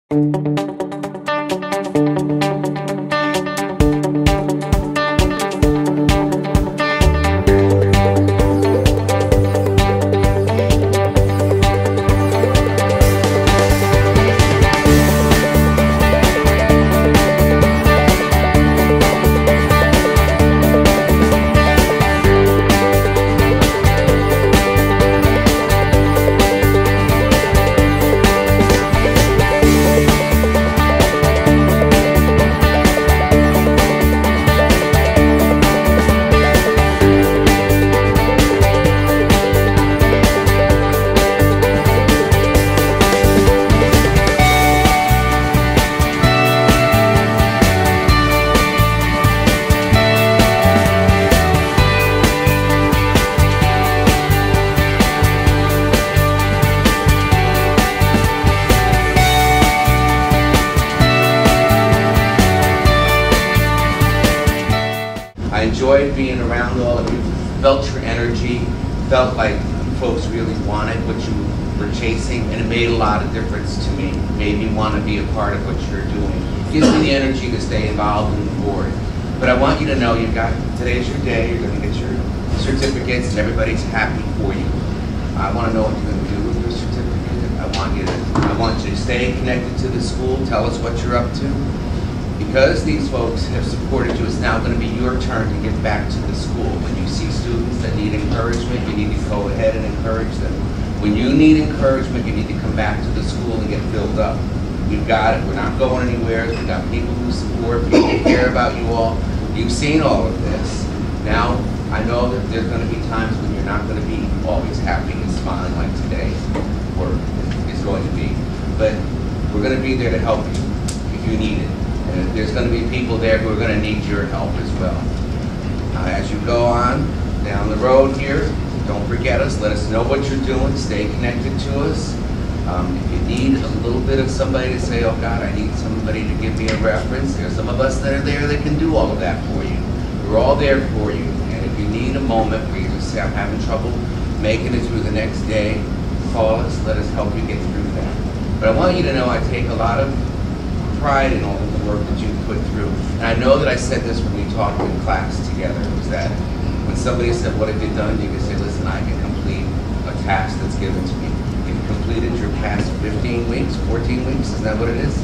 I enjoyed being around all of you, felt your energy, felt like folks really wanted what you were chasing, and it made a lot of difference to me. It made me want to be a part of what you're doing. It gives me the energy to stay involved in the board. But I want you to know today's your day, you're going to get your certificates and everybody's happy for you. I want to know what you're going to do with your certificate. I want you to stay connected to the school, tell us what you're up to. Because these folks have supported you, it's now going to be your turn to get back to the school. When you see students that need encouragement, you need to go ahead and encourage them. When you need encouragement, you need to come back to the school and get filled up. We've got it. We're not going anywhere. We've got people who support, people who care about you all. You've seen all of this. Now, I know that there's going to be times when you're not going to be always happy and smiling like today, or is going to be. But we're going to be there to help you if you need it. And there's going to be people there who are going to need your help as well. As you go on down the road here, don't forget us. Let us know what you're doing. Stay connected to us. If you need a little bit of somebody to say, oh God, I need somebody to give me a reference, there's some of us that are there that can do all of that for you. We're all there for you. And if you need a moment where you just say, I'm having trouble making it through the next day, call us. Let us help you get through that. But I want you to know I take a lot of pride in all of the work that you've put through. And I know that I said this when we talked in class together, was that when somebody said, what have you done? You can say, listen, I can complete a task that's given to me. You've completed your past 15 weeks, 14 weeks, isn't that what it is?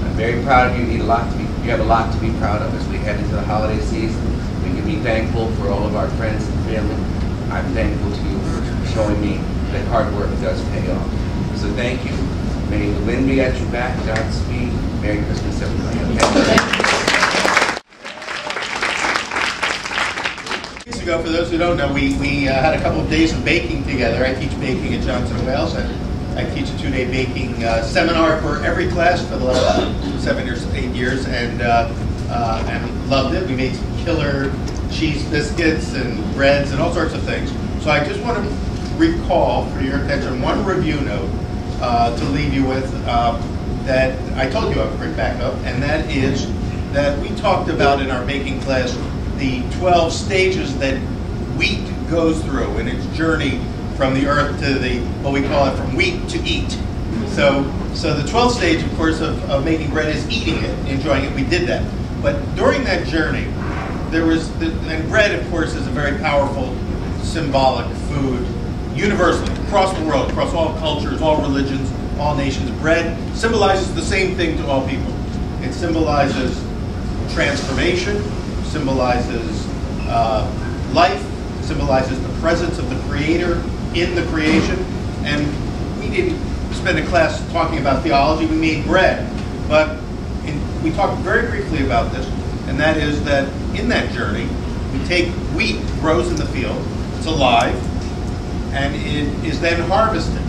I'm very proud of you. You have a lot to be proud of as we head into the holiday season. We can be thankful for all of our friends and family. I'm thankful to you for showing me that hard work does pay off. So thank you. May the wind be at your back. Godspeed. Merry Christmas, everybody. Years ago, for those who don't know, we had a couple of days of baking together. I teach baking at Johnson & Wales, and I teach a 2-day baking seminar for every class for the last 7 years, 8 years, and loved it. We made some killer cheese biscuits and breads and all sorts of things. So I just want to recall for your attention one review note to leave you with that I told you I would bring back up, and that is that we talked about in our baking class the 12 stages that wheat goes through in its journey from the earth to the, what we call it, from wheat to eat. So the 12th stage, of course, of making bread is eating it, enjoying it. We did that. But during that journey, there was, and bread, of course, is a very powerful symbolic food universally, across the world, across all cultures, all religions, all nations. Bread symbolizes the same thing to all people. It symbolizes transformation, symbolizes life, symbolizes the presence of the Creator in the creation. And we didn't spend a class talking about theology, we made bread. But we talked very briefly about this, and that is that in that journey, we take wheat, grows in the field, it's alive, and it is then harvested.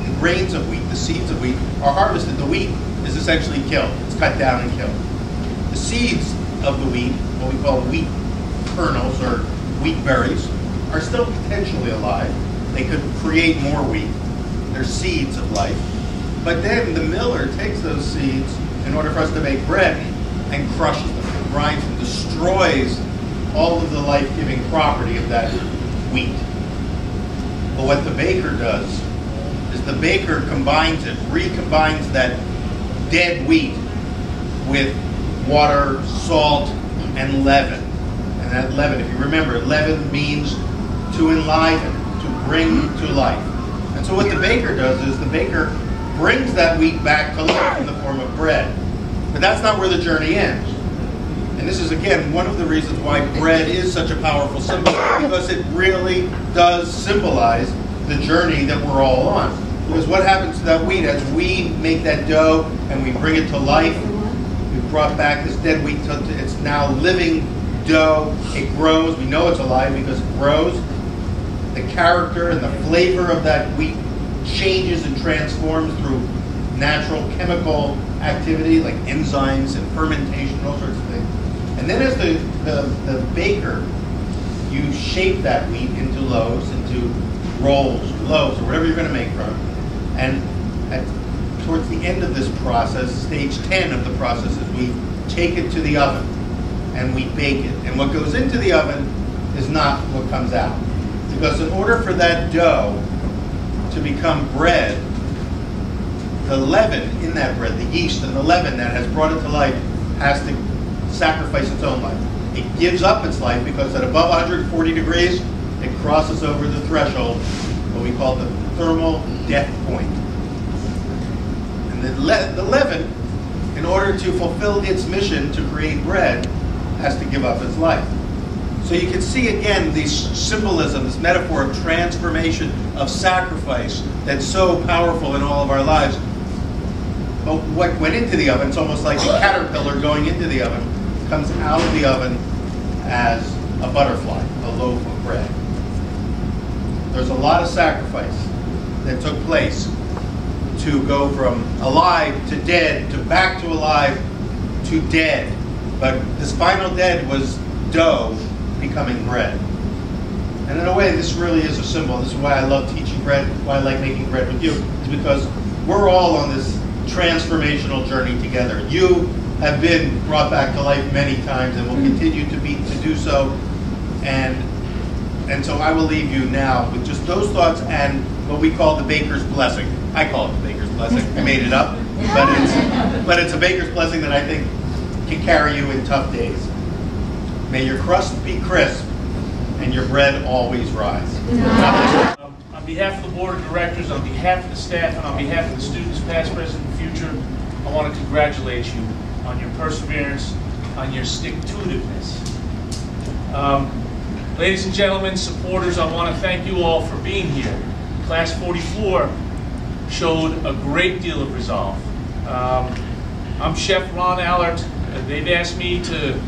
The grains of wheat, the seeds of wheat are harvested. The wheat is essentially killed. It's cut down and killed. The seeds of the wheat, what we call wheat kernels or wheat berries, are still potentially alive. They could create more wheat. They're seeds of life. But then the miller takes those seeds in order for us to make bread and crushes them, grinds them, destroys all of the life-giving property of that wheat. But what the baker does is the baker combines it, recombines that dead wheat with water, salt, and leaven. And that leaven, if you remember, leaven means to enliven, to bring to life. And so what the baker does is the baker brings that wheat back to life in the form of bread. But that's not where the journey ends. And this is, again, one of the reasons why bread is such a powerful symbol, because it really does symbolize the journey that we're all on. Because what happens to that wheat as we make that dough and we bring it to life, we've brought back this dead wheat, it's now living dough, it grows, we know it's alive because it grows. The character and the flavor of that wheat changes and transforms through natural chemical activity like enzymes and fermentation, all sorts of things. And then as the baker, you shape that wheat into loaves, into rolls, loaves, or whatever you're going to make from it. And towards the end of this process, stage 10 of the process is we take it to the oven and we bake it. And what goes into the oven is not what comes out. Because in order for that dough to become bread, the leaven in that bread, the yeast and the leaven that has brought it to life, has to sacrifice its own life. It gives up its life because at above 140 degrees, it crosses over the threshold, what we call the thermal death point. And the leaven, in order to fulfill its mission to create bread, has to give up its life. So you can see again these symbolism, this metaphor of transformation, of sacrifice, that's so powerful in all of our lives. But what went into the oven, it's almost like a caterpillar going into the oven, comes out of the oven as a butterfly, a loaf of bread. There's a lot of sacrifice that took place to go from alive to dead, to back to alive to dead. But this final dead was dough becoming bread. And in a way, this really is a symbol. This is why I love teaching bread, why I like making bread with you, is because we're all on this transformational journey together. You have been brought back to life many times and will continue to do so. And so I will leave you now with just those thoughts and what we call the baker's blessing. I call it the baker's blessing. I made it up, but it's a baker's blessing that I think can carry you in tough days. May your crust be crisp and your bread always rise. On behalf of the board of directors, on behalf of the staff, and on behalf of the students, past, present, and future, I want to congratulate you on your perseverance, on your stick-to-itiveness. Ladies and gentlemen, supporters, I want to thank you all for being here. Class 44 showed a great deal of resolve. I'm Chef Ron Allert. They've asked me to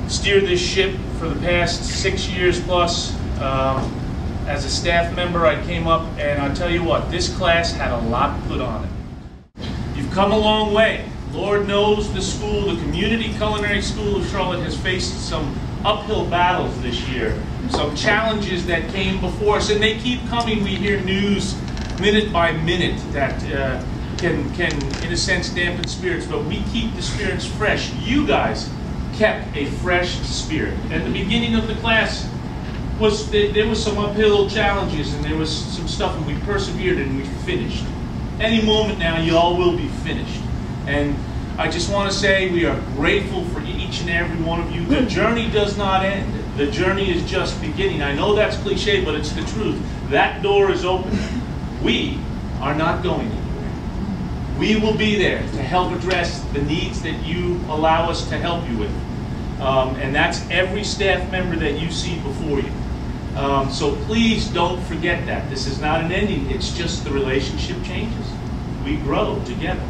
steer this ship for the past 6 years plus. As a staff member, I came up, and I'll tell you what, this class had a lot put on it. You've come a long way. Lord knows the school, the community culinary school of Charlotte, has faced some uphill battles this year, some challenges that came before us, and they keep coming. We hear news minute by minute that can, in a sense, dampen spirits, but we keep the spirits fresh. You guys kept a fresh spirit. At the beginning of the class, there was some uphill challenges, and there was some stuff, and we persevered and we finished. Any moment now, you all will be finished. And I just want to say we are grateful for each and every one of you. The journey does not end. The journey is just beginning. I know that's cliche, but it's the truth. That door is open. We are not going anywhere. We will be there to help address the needs that you allow us to help you with. And that's every staff member that you see before you. So please don't forget that. This is not an ending. It's just the relationship changes. We grow together.